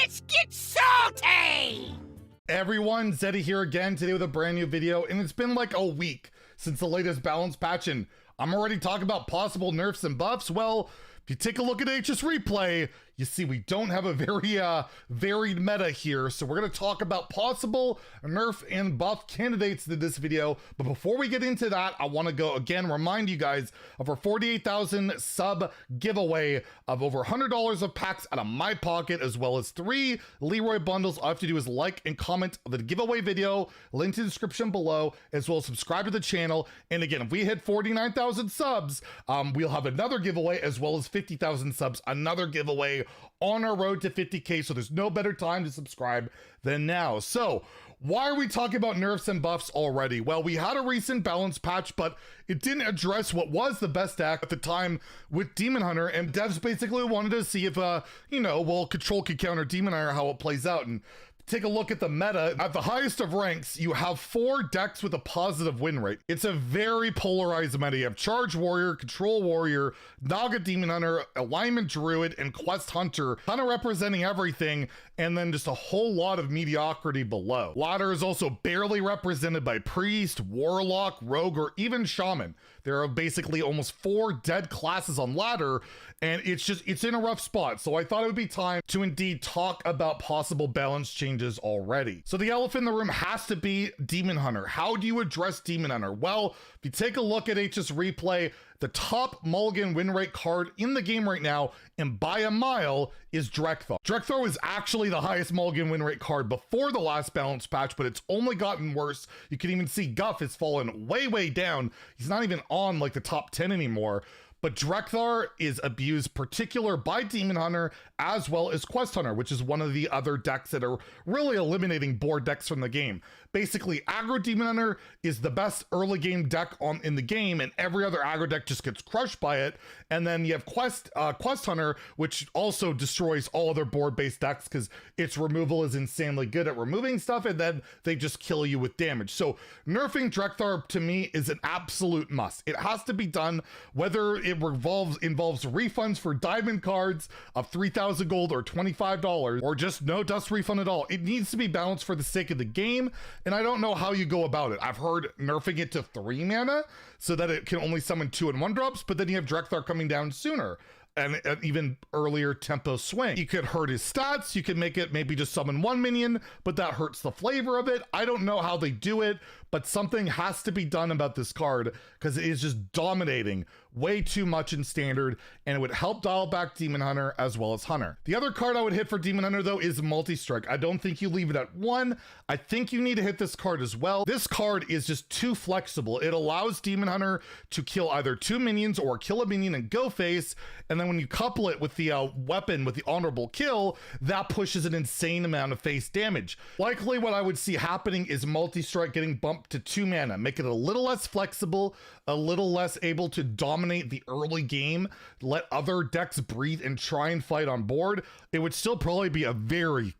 Let's get salty! Everyone, Zeddy here again today with a brand new video, and it's been like a week since the latest balance patch, and I'm already talking about possible nerfs and buffs. Well, if you take a look at HS Replay, you see we don't have a very varied meta here, so we're going to talk about possible nerf and buff candidates in this video. But before we get into that, I want to go again remind you guys of our 48,000 sub giveaway of over $100 of packs out of my pocket, as well as 3 Leroy bundles. All you have to do is like and comment the giveaway video, link to the description below, as well as subscribe to the channel. And again, if we hit 49,000 subs, we'll have another giveaway, as well as 50,000 subs, another giveaway on our road to 50K. So there's no better time to subscribe than now. So why are we talking about nerfs and buffs already? Well, we had a recent balance patch, but it didn't address what was the best deck at the time with Demon Hunter, and devs basically wanted to see if, well, Control could counter Demon Hunter, how it plays out. And take a look at the meta. At the highest of ranks, you have 4 decks with a positive win rate. It's a very polarized meta. You have Charge Warrior, Control Warrior, Naga Demon Hunter, Alignment Druid, and Quest Hunter, kind of representing everything, and then just a whole lot of mediocrity below. Ladder is also barely represented by Priest, Warlock, Rogue, or even Shaman. There are basically almost 4 dead classes on ladder, and it's in a rough spot. So I thought it would be time to indeed talk about possible balance changes already. So the elephant in the room has to be Demon Hunter. How do you address Demon Hunter? Well, if you take a look at HS Replay, the top mulligan win rate card in the game right now, and by a mile, is Drekthar. Drekthar was actually the highest mulligan win rate card before the last balance patch, but it's only gotten worse. You can even see Guff has fallen way down. He's not even on like the top 10 anymore. But Drekthar is abused particular by Demon Hunter as well as Quest Hunter, which is one of the other decks that are really eliminating board decks from the game. Basically, aggro Demon Hunter is the best early game deck in the game, and every other aggro deck just gets crushed by it. And then you have Quest Hunter, which also destroys all other board-based decks because its removal is insanely good at removing stuff, and then they just kill you with damage. So nerfing Drekthar to me is an absolute must. It has to be done, whether it involves refunds for diamond cards of 3,000 gold or $25, or just no dust refund at all. It needs to be balanced for the sake of the game, and I don't know how you go about it. I've heard nerfing it to 3 mana so that it can only summon 2 and 1-drops, but then you have Drekthar coming down sooner and an even earlier tempo swing. You could hurt his stats. You could make it maybe just summon 1 minion, but that hurts the flavor of it. I don't know how they do it, but something has to be done about this card because it is just dominating way too much in standard, and it would help dial back Demon Hunter as well as Hunter. The other card I would hit for Demon Hunter, though, is Multi-Strike. I don't think you leave it at 1. I think you need to hit this card as well. This card is just too flexible. It allows Demon Hunter to kill either 2 minions or kill a minion and go face, and then when you couple it with the weapon with the honorable kill, that pushes an insane amount of face damage. Likely what I would see happening is Multi-Strike getting bumped to 2 mana, make it a little less flexible, a little less able to dominate the early game, let other decks breathe and try and fight on board. It would still probably be a very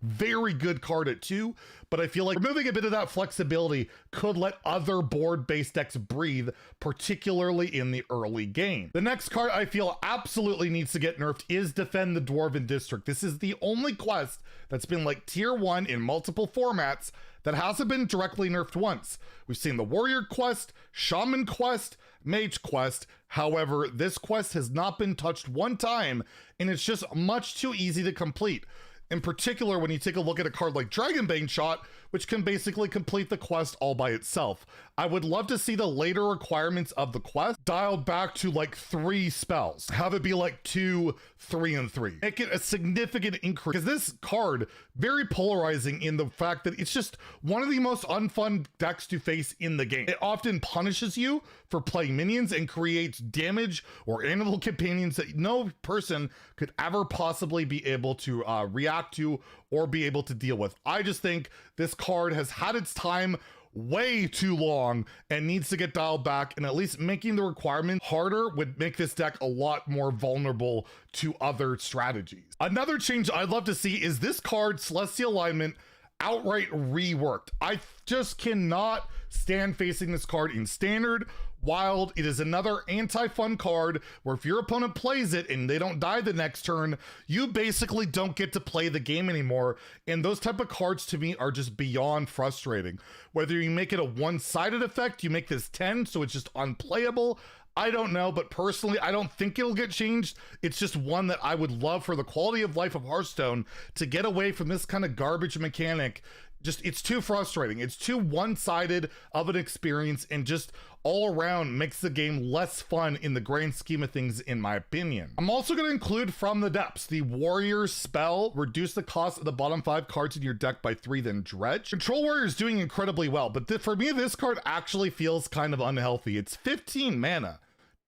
good card at 2, but I feel like removing a bit of that flexibility could let other board-based decks breathe, particularly in the early game. The next card I feel absolutely needs to get nerfed is Defend the Dwarven District. This is the only quest that's been like tier 1 in multiple formats that hasn't been directly nerfed once. We've seen the Warrior quest, Shaman quest, Mage quest. However, this quest has not been touched 1 time, and it's just much too easy to complete. In particular, when you take a look at a card like Dragonbane Shot, which can basically complete the quest all by itself. I would love to see the later requirements of the quest dialed back to like 3 spells. Have it be like 2, 3, and 3. Make it a significant increase, because this card, very polarizing in the fact that it's just one of the most unfun decks to face in the game. It often punishes you for playing minions and creates damage or animal companions that no person could ever possibly be able to react to or be able to deal with. I just think this card has had its time way too long and needs to get dialed back, and at least making the requirement harder would make this deck a lot more vulnerable to other strategies. Another change I'd love to see is this card, Celestial Alignment, outright reworked. I just cannot stand facing this card in standard Wild, it is another anti-fun card where if your opponent plays it and they don't die the next turn, you basically don't get to play the game anymore. And those type of cards to me are just beyond frustrating. Whether you make it a one-sided effect, you make this 10, so it's just unplayable, I don't know, but personally, I don't think it'll get changed. It's just one that I would love for the quality of life of Hearthstone to get away from this kind of garbage mechanic. Just, it's too frustrating. It's too one-sided of an experience and just all around makes the game less fun in the grand scheme of things, in my opinion. I'm also going to include from the depths, the Warrior's spell, reduce the cost of the bottom 5 cards in your deck by 3, then dredge. Control Warrior is doing incredibly well, but for me, this card actually feels kind of unhealthy. It's 15 mana.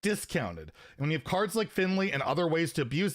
Discounted. And when you have cards like Finley and other ways to abuse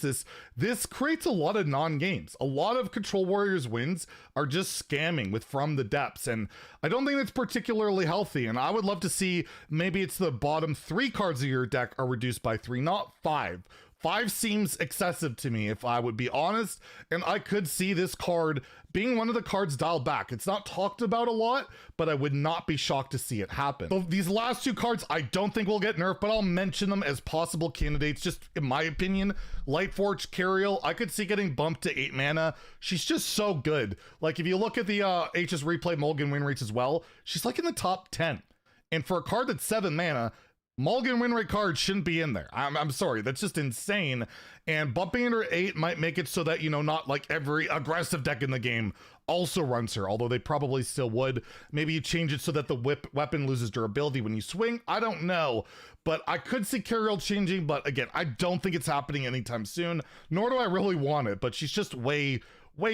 this creates a lot of non-games. A lot of Control Warriors wins are just scamming with From the Depths, and I don't think that's particularly healthy, and I would love to see maybe it's the bottom 3 cards of your deck are reduced by 3, not 5. 5 seems excessive to me, if I would be honest, and I could see this card being one of the cards dialed back. It's not talked about a lot, but I would not be shocked to see it happen. So these last 2 cards I don't think will get nerfed, but I'll mention them as possible candidates, just in my opinion. Lightforge Cariel, I could see getting bumped to 8 mana. She's just so good. Like, if you look at the HS Replay Mulligan win rates as well, she's like in the top 10. And for a card that's 7 mana, Mulligan win rate cards shouldn't be in there. I'm sorry, that's just insane. And bumping her to 8 might make it so that, you know, not like every aggressive deck in the game also runs her, although they probably still would. Maybe you change it so that the weapon loses durability when you swing. I don't know, but I could see Cariel changing, but again, I don't think it's happening anytime soon, nor do I really want it, but she's just way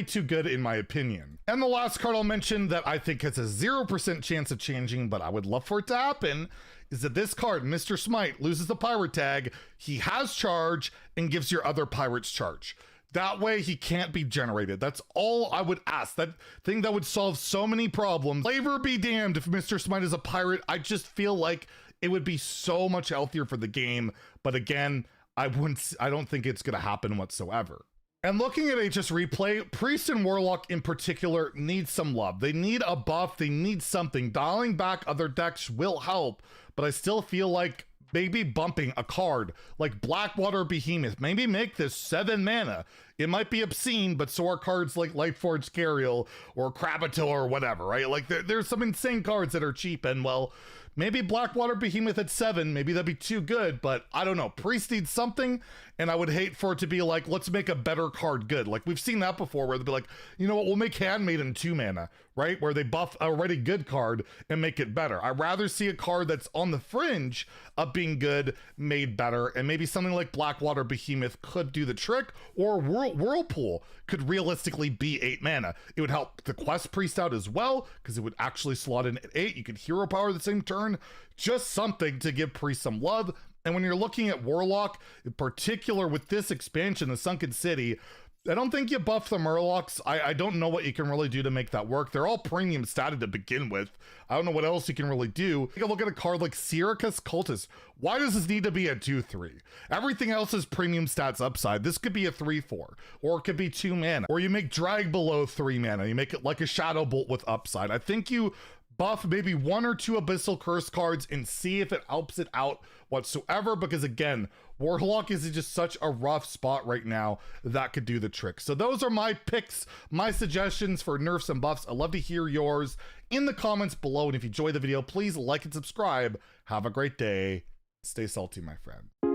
too good in my opinion. And the last card I'll mention that I think has a 0% chance of changing, but I would love for it to happen, is that this card, Mr. Smite, loses the pirate tag, he has charge, and gives your other pirates charge. That way he can't be generated. That's all I would ask. That thing that would solve so many problems. Flavor be damned if Mr. Smite is a pirate. I just feel like it would be so much healthier for the game. But again, I don't think it's gonna happen whatsoever. And looking at HS Replay, Priest and Warlock in particular need some love. They need a buff, they need something. Dialing back other decks will help, but I still feel like maybe bumping a card like Blackwater Behemoth, maybe make this 7 mana. It might be obscene, but so are cards like Lightforge Cariel or Krabbator or whatever, right? Like there's some insane cards that are cheap, and well, maybe Blackwater Behemoth at 7, maybe that'd be too good, but I don't know. Priest needs something, and I would hate for it to be like, let's make a better card good. Like, we've seen that before, where they'll be like, you know what, we'll make Handmaiden 2 mana, right? Where they buff a already good card and make it better. I'd rather see a card that's on the fringe of being good made better, and maybe something like Blackwater Behemoth could do the trick, or Whirlpool could realistically be 8 mana. It would help the Quest Priest out as well, because it would actually slot in at 8. You could hero power the same turn. Just something to give Priest some love. And when you're looking at Warlock, in particular with this expansion, the Sunken City, I don't think you buff the Murlocs. I don't know what you can really do to make that work. They're all premium statted to begin with. I don't know what else you can really do. Take a look at a card like Syracuse Cultist. Why does this need to be a 2/3? Everything else is premium stats upside. This could be a 3/4, or it could be 2 mana. Or you make Drag below 3 mana. You make it like a Shadow Bolt with upside. I think you buff maybe 1 or 2 Abyssal Curse cards and see if it helps it out whatsoever, because again, Warlock is just such a rough spot right now that could do the trick. So those are my picks, my suggestions for nerfs and buffs. I'd love to hear yours in the comments below, and if you enjoyed the video, please like and subscribe. Have a great day. Stay salty, my friend.